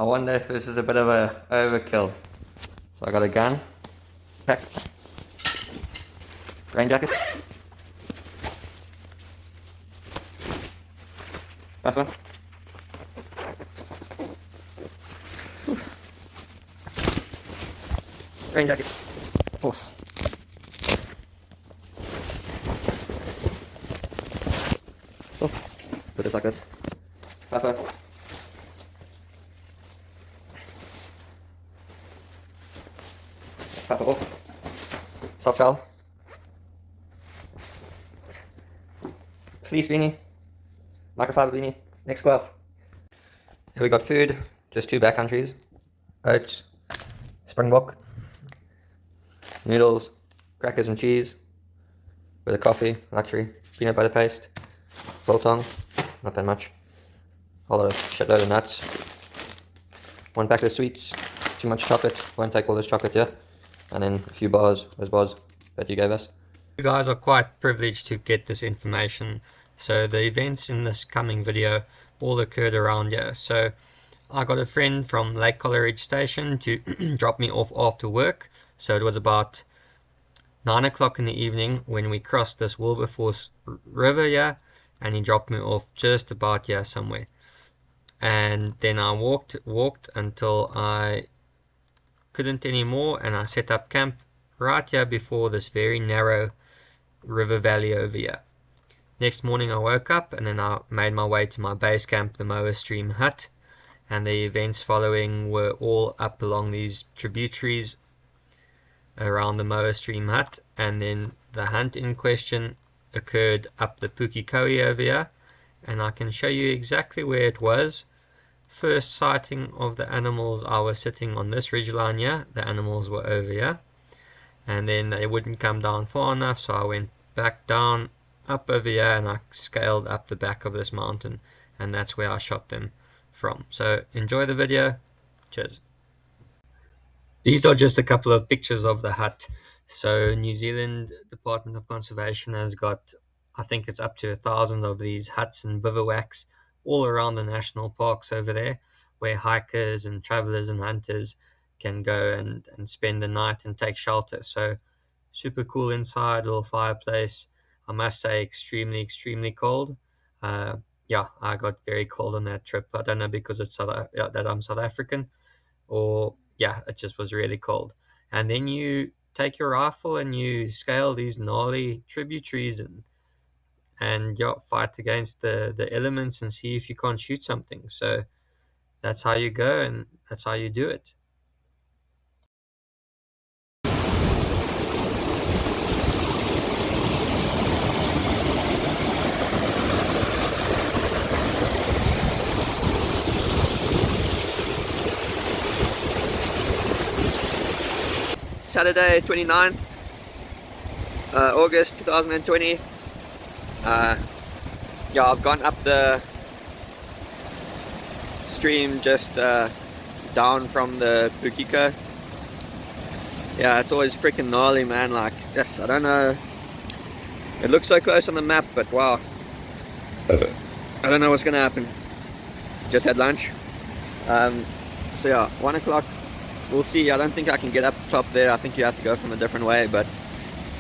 I wonder if this is a bit of a overkill. So I got a gun, pack, rain jacket, last one. Rain jacket. Oof. Oh, put this like this. Papa. Papa off. Soft shell. Fleece beanie. Microfiber beanie. Next scarf. Here we got food. Just 2 backcountries. Oats. Springbok. Noodles. Crackers and cheese. With a coffee. Luxury. Peanut butter paste. Biltong. Not that much. A lot of shitload of nuts. 1 packet of sweets. Too much chocolate. Won't take all this chocolate here. And then a few bars. Those bars that you gave us. You guys are quite privileged to get this information. So the events in this coming video all occurred around here. So I got a friend from Lake Coleridge Station to drop me off after work. So it was about 9 o'clock in the evening when we crossed this Wilberforce River here, and he dropped me off just about here somewhere. And then I walked until I couldn't anymore, and I set up camp right here before this very narrow river valley over here. Next morning I woke up, and then I made my way to my base camp, the Moa Stream Hut, and the events following were all up along these tributaries around the Moa Stream Hut. And then the hunt in question occurred up the Pukekohe over here, and I can show you exactly where it was. First sighting of the animals, I was sitting on this ridgeline here. The animals were over here, and then they wouldn't come down far enough, so I went back down up over here and I scaled up the back of this mountain, and that's where I shot them from. So enjoy the video. Cheers. These are just a couple of pictures of the hut. So New Zealand Department of Conservation has got, I think it's up to 1,000 of these huts and bivouacs all around the national parks over there, where hikers and travelers and hunters can go and spend the night and take shelter. So super cool inside, little fireplace. I must say extremely cold. Yeah, I got very cold on that trip. I don't know because it's that I'm South African, or yeah, it just was really cold. And then you take your rifle and you scale these gnarly tributaries and yeah, fight against the elements and see if you can't shoot something. So that's how you go, and that's how you do it. Saturday 29th August 2020. Yeah, I've gone up the stream just down from the Pukekohe. Yeah, it's always freaking gnarly, man. Like, yes, I don't know, it looks so close on the map, but wow, I don't know what's gonna happen. Just had lunch. So yeah, 1 o'clock. We'll see. I don't think I can get up top there. I think you have to go from a different way. But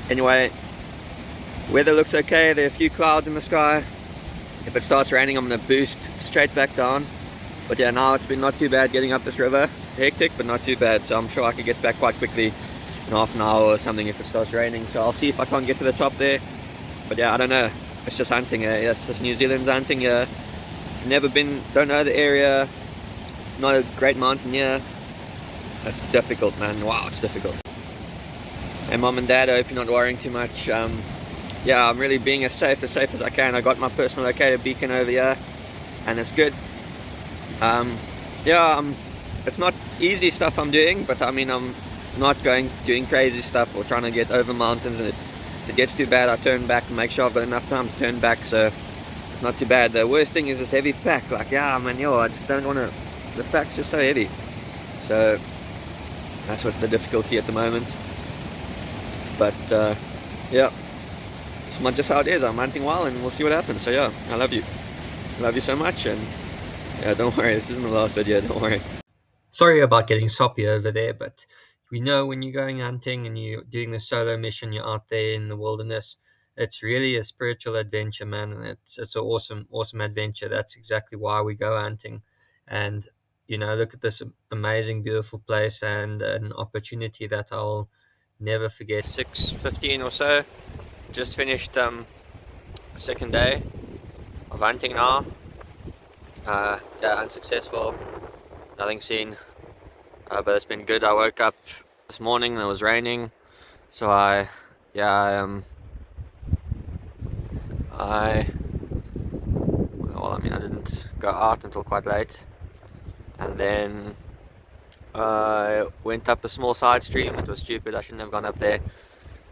anyway, weather looks okay. There are a few clouds in the sky. If it starts raining, I'm going to boost straight back down. But yeah, now it's been not too bad getting up this river. Hectic, but not too bad. So I'm sure I could get back quite quickly in half an hour or something if it starts raining. So I'll see if I can't get to the top there. But yeah, I don't know. It's just hunting. It's just New Zealand's hunting. Never been, don't know the area. Not a great mountain here. That's difficult, man. Wow, it's difficult. And mom and dad, I hope you're not worrying too much. Yeah, I'm really being as safe as I can. I got my personal locator beacon over here, and it's good. Yeah, it's not easy stuff I'm doing, but I mean, I'm not doing crazy stuff or trying to get over mountains. And if it gets too bad, I turn back and make sure I've got enough time to turn back. So it's not too bad. The worst thing is this heavy pack. Like, yeah, man, I just don't want to. The pack's just so heavy. So that's what the difficulty at the moment. But yeah, it's just how it is. I'm hunting wild, and we'll see what happens. So yeah, I love you so much, and yeah, don't worry, this isn't the last video, don't worry. Sorry about getting soppy over there, but we know when you're going hunting and you're doing the solo mission, you're out there in the wilderness. It's really a spiritual adventure, man, and it's an awesome adventure. That's exactly why we go hunting, and look at this amazing, beautiful place and an opportunity that I'll never forget. 6:15 or so. Just finished second day of hunting now. Yeah, unsuccessful. Nothing seen. But it's been good. I woke up this morning and it was raining, so I well, I mean, I didn't go out until quite late, and then I went up a small side stream. It was stupid. I shouldn't have gone up there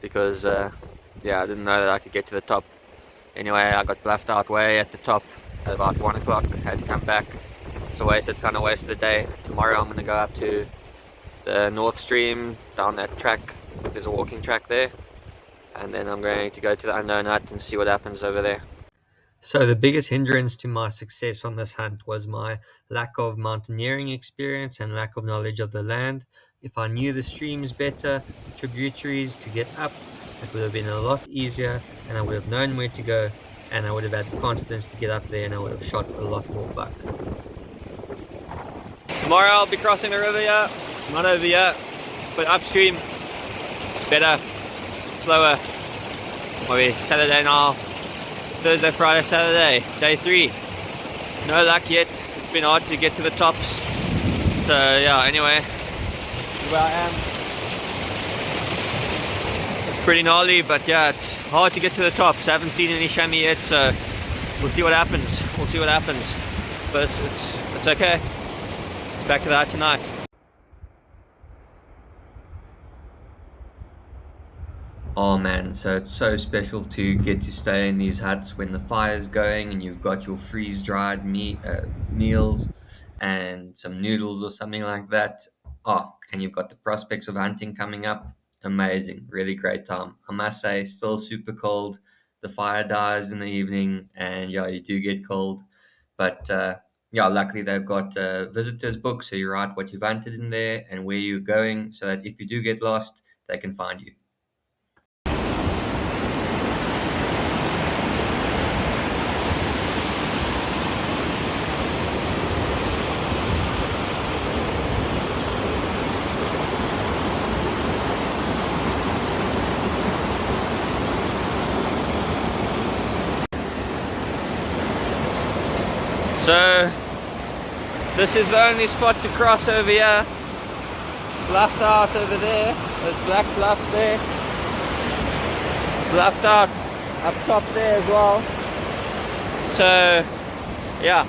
because yeah, I didn't know that I could get to the top. Anyway, I got bluffed out way at the top at about 1 o'clock. Had to come back. So kind of wasted the day. Tomorrow I'm going to go up to the North Stream, down that track. There's a walking track there, and then I'm going to go to the unknown hut and see what happens over there. So the biggest hindrance to my success on this hunt was my lack of mountaineering experience and lack of knowledge of the land. If I knew the streams better, the tributaries to get up, it would have been a lot easier, and I would have known where to go, and I would have had the confidence to get up there, and I would have shot a lot more buck. Tomorrow I'll be crossing the river here, not over here, but upstream, better, slower. Maybe Saturday now, Thursday, Friday, Saturday, day 3. No luck yet, it's been hard to get to the tops. So yeah, anyway, where I am. It's pretty gnarly, but yeah, it's hard to get to the tops. I haven't seen any chamois yet, so we'll see what happens. But it's okay. Back to that tonight. Oh man, so it's so special to get to stay in these huts when the fire's going and you've got your freeze-dried meals and some noodles or something like that. Oh, and you've got the prospects of hunting coming up. Amazing, really great time. I must say, still super cold. The fire dies in the evening, and yeah, you do get cold. But yeah, luckily they've got visitors book, so you write what you've hunted in there and where you're going, so that if you do get lost, they can find you. So this is the only spot to cross over here. Bluffed out over there. There's black bluff there. Bluffed out up top there as well. So yeah.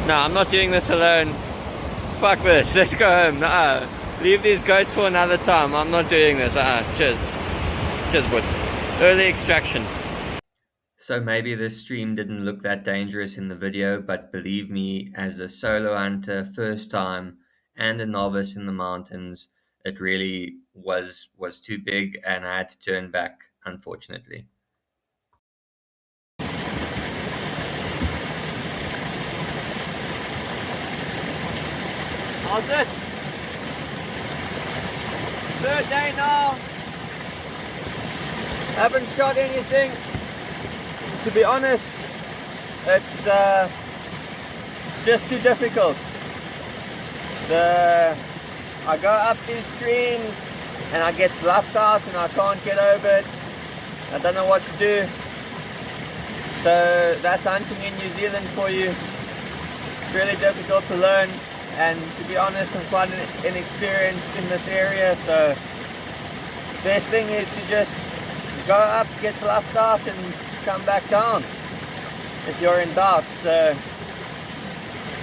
No, I'm not doing this alone. Fuck this. Let's go home. No, leave these goats for another time. I'm not doing this. Cheers. Cheers, but early extraction. So maybe this stream didn't look that dangerous in the video, but believe me, as a solo hunter, first time, and a novice in the mountains, it really was too big, and I had to turn back, unfortunately. How's it? Third day now. Haven't shot anything. To be honest, it's just too difficult. I go up these streams and I get bluffed out and I can't get over it. I don't know what to do. So that's hunting in New Zealand for you. It's really difficult to learn, and to be honest, I'm quite inexperienced in this area, so the best thing is to just go up, get bluffed out, and come back down if you're in doubt. So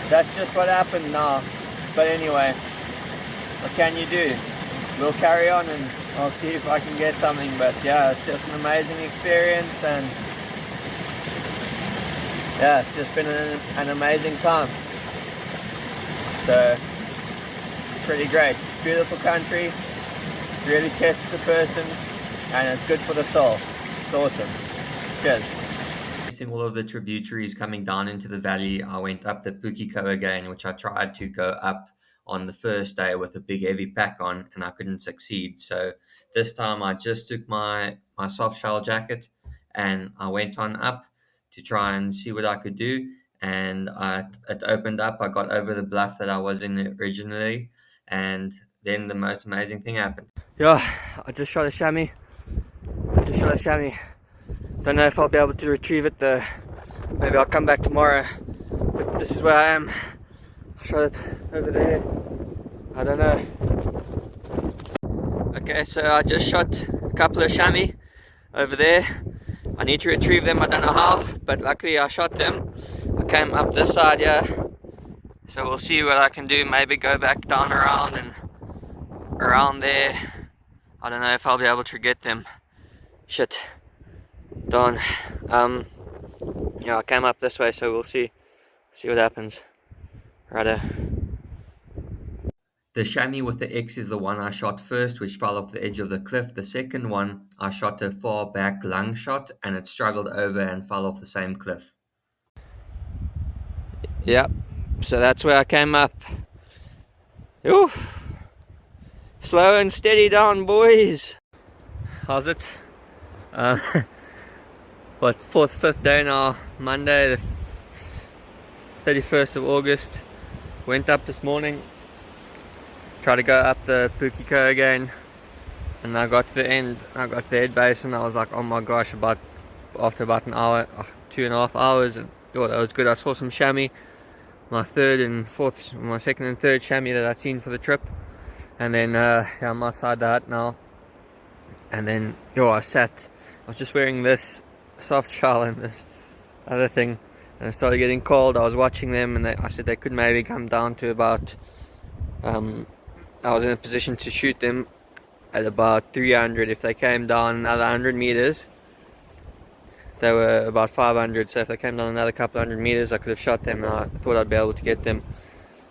that's just what happened now. But anyway, what can you do? We'll carry on and I'll see if I can get something. But yeah, it's just an amazing experience, and yeah, it's just been an amazing time. So pretty great. Beautiful country, really tests a person, and it's good for the soul. It's awesome. Cheers. Facing all of the tributaries coming down into the valley, I went up the Pukiko again, which I tried to go up on the first day with a big heavy pack on, and I couldn't succeed. So this time I just took my soft shell jacket and I went on up to try and see what I could do. And it opened up. I got over the bluff that I was in originally, and then the most amazing thing happened. Yeah, I just shot a chamois. Don't know if I'll be able to retrieve it though. Maybe I'll come back tomorrow. But this is where I am. I shot it over there. I don't know. Okay, so I just shot a couple of chamois over there. I need to retrieve them. I don't know how, but luckily I shot them. I came up this side here, so we'll see what I can do. Maybe go back down around and around there. I don't know if I'll be able to get them. Shit. Darn. Yeah, I came up this way, so we'll see what happens. Righto. The chamois with the X is the one I shot first, which fell off the edge of the cliff. The second one, I shot a far back lung shot, and it struggled over and fell off the same cliff. Yep, so that's where I came up. Ooh. Slow and steady down, boys. How's it? What, fifth day now, Monday the 31st of August. Went up this morning, tried to go up the Pukiko again, and I got to the end, I got to the head base, and I was like, oh my gosh, after about an hour, 2.5 hours, and oh, that was good. I saw some chamois, my second and third chamois that I'd seen for the trip, and then yeah, I'm outside the hut now, and then I was just wearing this soft shell and this other thing, and it started getting cold. I was watching them, and I said they could maybe come down to about I was in a position to shoot them at about 300. If they came down another 100 meters, they were about 500, so if they came down another couple 100 meters, I could have shot them, and I thought I'd be able to get them.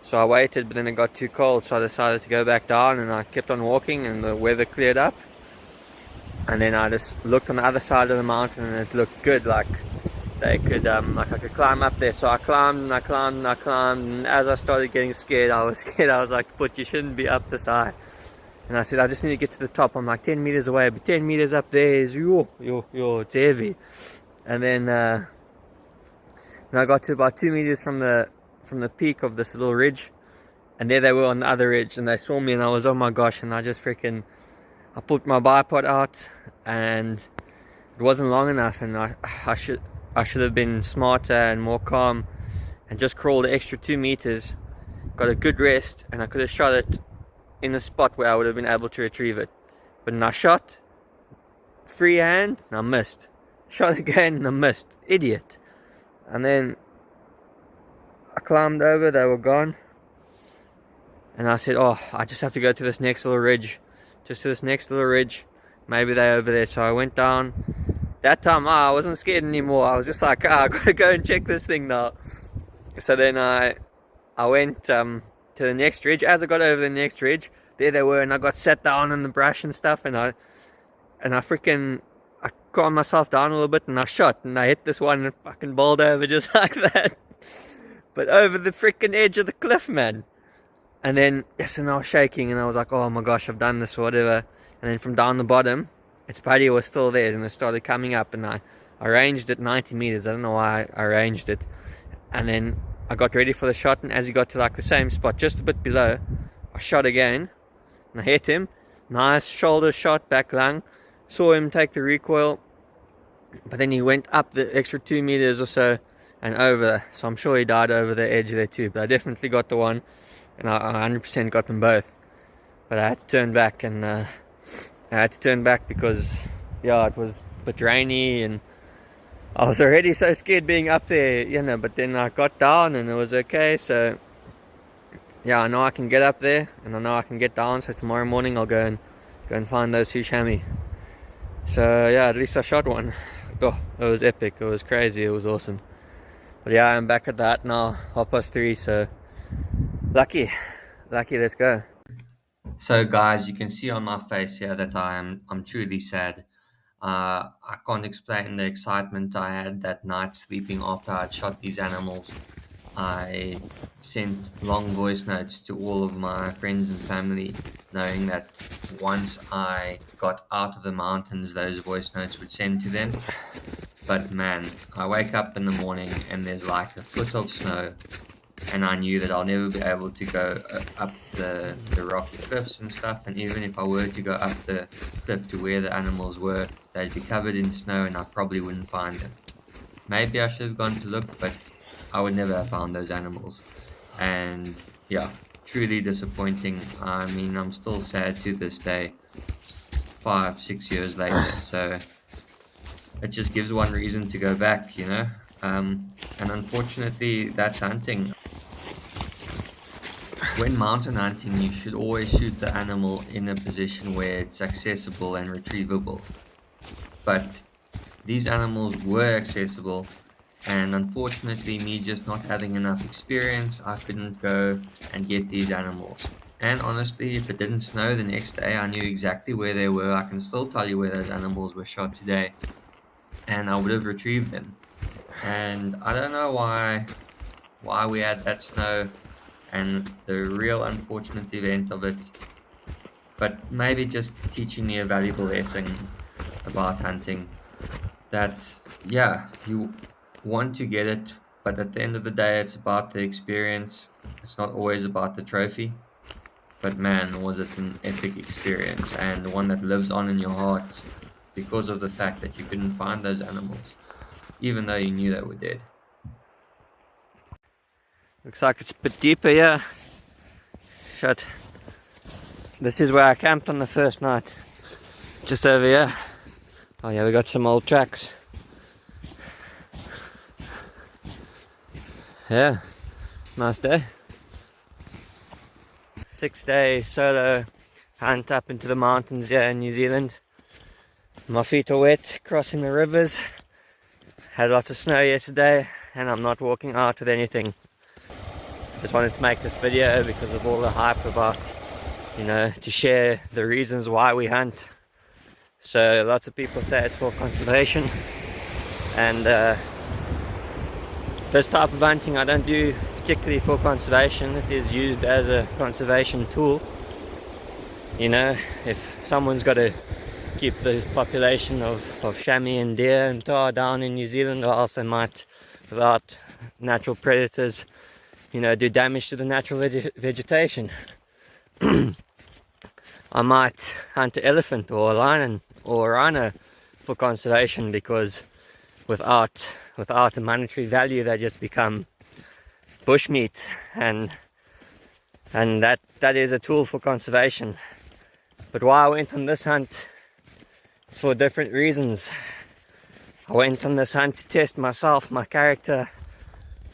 So I waited, but then it got too cold, so I decided to go back down, and I kept on walking, and the weather cleared up. And then I just looked on the other side of the mountain, and it looked good, like they could, like I could climb up there. So I climbed, and as I started getting scared, I was like, but you shouldn't be up this high. And I said, I just need to get to the top. I'm like 10 meters away, but 10 meters up there is, it's heavy. And then I got to about 2 meters from the peak of this little ridge, and there they were on the other ridge, and they saw me, and I was, oh my gosh, and I put my bipod out, and it wasn't long enough, and I should have been smarter and more calm, and just crawled the extra 2 meters, got a good rest, and I could have shot it in a spot where I would have been able to retrieve it. But then I shot freehand, and I missed. Shot again, and I missed. Idiot. And then I climbed over, they were gone, and I said, oh, I just have to go to this next little ridge. Maybe they're over there. So I went down. That time I wasn't scared anymore. I was just like, I gotta go and check this thing now. So then I went to the next ridge. As I got over the next ridge, there they were, and I got sat down in the brush and stuff, and I calmed myself down a little bit, and I shot, and I hit this one and fucking bowled over just like that. But over the freaking edge of the cliff, man. And then, yes, and I was shaking, and I was like, oh my gosh, I've done this or whatever. And then from down the bottom, its buddy was still there, and it started coming up, and I ranged it 90 meters. I don't know why I ranged it. And then I got ready for the shot, and as he got to like the same spot, just a bit below, I shot again, and I hit him. Nice shoulder shot, back lung. Saw him take the recoil, but then he went up the extra 2 meters or so and over. So I'm sure he died over the edge there too, but I definitely got the one. And I 100% got them both, but I had to turn back, because yeah, it was a bit rainy, and I was already so scared being up there, but then I got down and it was okay. So yeah, I know I can get up there, and I know I can get down, so tomorrow morning I'll go and find those 2 chamois. So yeah, at least I shot one. Oh, it was epic, it was crazy, it was awesome. But yeah, I'm back at that now, 3:30, so Lucky, let's go. So guys, you can see on my face here that I'm truly sad. I can't explain the excitement I had that night sleeping after I'd shot these animals. I sent long voice notes to all of my friends and family, knowing that once I got out of the mountains, those voice notes would send to them. But man, I wake up in the morning and there's like a foot of snow, and I knew that I'll never be able to go up the rocky cliffs and stuff. And even if I were to go up the cliff to where the animals were, they'd be covered in snow and I probably wouldn't find them. Maybe I should have gone to look, but I would never have found those animals. And yeah, truly disappointing. I mean, I'm still sad to this day, 5, 6 years later. So it just gives one reason to go back, you know. And unfortunately, that's hunting. When mountain hunting, you should always shoot the animal in a position where it's accessible and retrievable. But these animals were accessible, and unfortunately, me just not having enough experience, I couldn't go and get these animals. And honestly, if it didn't snow the next day, I knew exactly where they were. I can still tell you where those animals were shot today, and I would have retrieved them. And I don't know why we had that snow and the real unfortunate event of it, but maybe just teaching me a valuable lesson about hunting, that yeah, you want to get it, but at the end of the day it's about the experience. It's not always about the trophy. But man, was it an epic experience, and one that lives on in your heart because of the fact that you couldn't find those animals even though you knew they were dead. Looks like it's a bit deeper here. Shut. This is where I camped on the first night. Just over here. Oh yeah, we got some old tracks. Yeah, nice day. 6-day solo hunt up into the mountains here in New Zealand. My feet are wet crossing the rivers. Had lots of snow yesterday and I'm not walking out with anything. Just wanted to make this video because of all the hype about, you know, to share the reasons why we hunt. So lots of people say it's for conservation, and this type of hunting I don't do particularly for conservation. It is used as a conservation tool. You know, if someone's got to keep the population of chamois and deer and tar down in New Zealand, or else they might, without natural predators, you know, do damage to the natural vegetation. I might hunt an elephant or a lion or a rhino for conservation, because without a monetary value they just become bushmeat, and that is a tool for conservation. But why I went on this hunt is for different reasons. I went on this hunt to test myself, my character,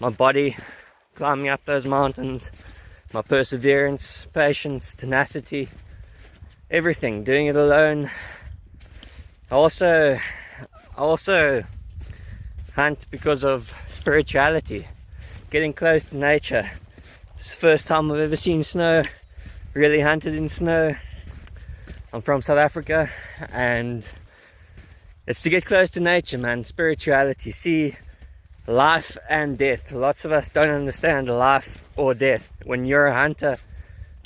my body, climbing up those mountains, my perseverance, patience, tenacity, everything, doing it alone. I also hunt because of spirituality, getting close to nature. It's the first time I've ever seen snow, really hunted in snow. I'm from South Africa, and it's to get close to nature, man. Spirituality, see life and death. Lots of us don't understand life or death. When you're a hunter,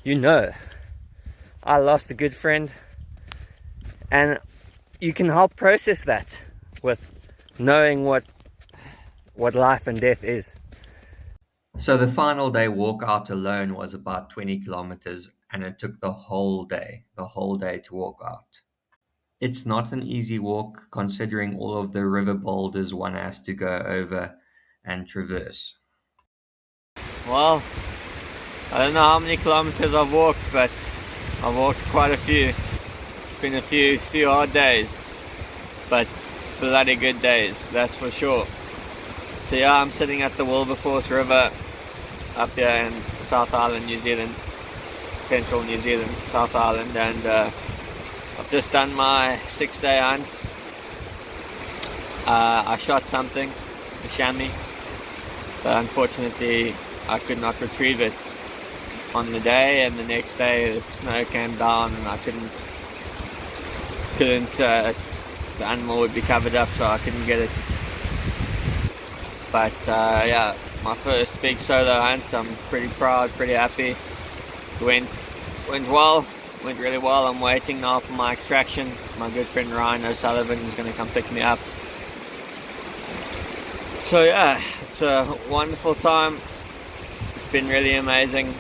you know. I lost a good friend, and you can help process that with knowing what life and death is. So the final day walk out alone was about 20 kilometers, and it took the whole day to walk out. It's not an easy walk considering all of the river boulders one has to go over and traverse. Well, I don't know how many kilometers I've walked, but I've walked quite a few. It's been a few hard days, but bloody good days, that's for sure. So yeah, I'm sitting at the Wilberforce River up here in South Island, New Zealand, central New Zealand, South Island, and I've just done my 6-day hunt. I shot something, a chamois, but unfortunately I could not retrieve it on the day, and the next day the snow came down and I couldn't the animal would be covered up, so I couldn't get it. But yeah, my first big solo hunt. I'm pretty proud, pretty happy. Went well, went really well. I'm waiting now for my extraction. My good friend Ryan O'Sullivan is going to come pick me up. So yeah, it's a wonderful time. It's been really amazing.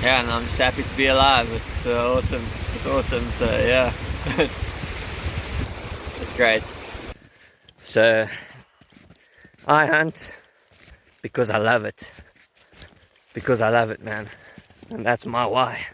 Yeah, and I'm just happy to be alive. It's awesome. It's awesome. So yeah, it's great. So I hunt because I love it. Because I love it, man. And that's my why.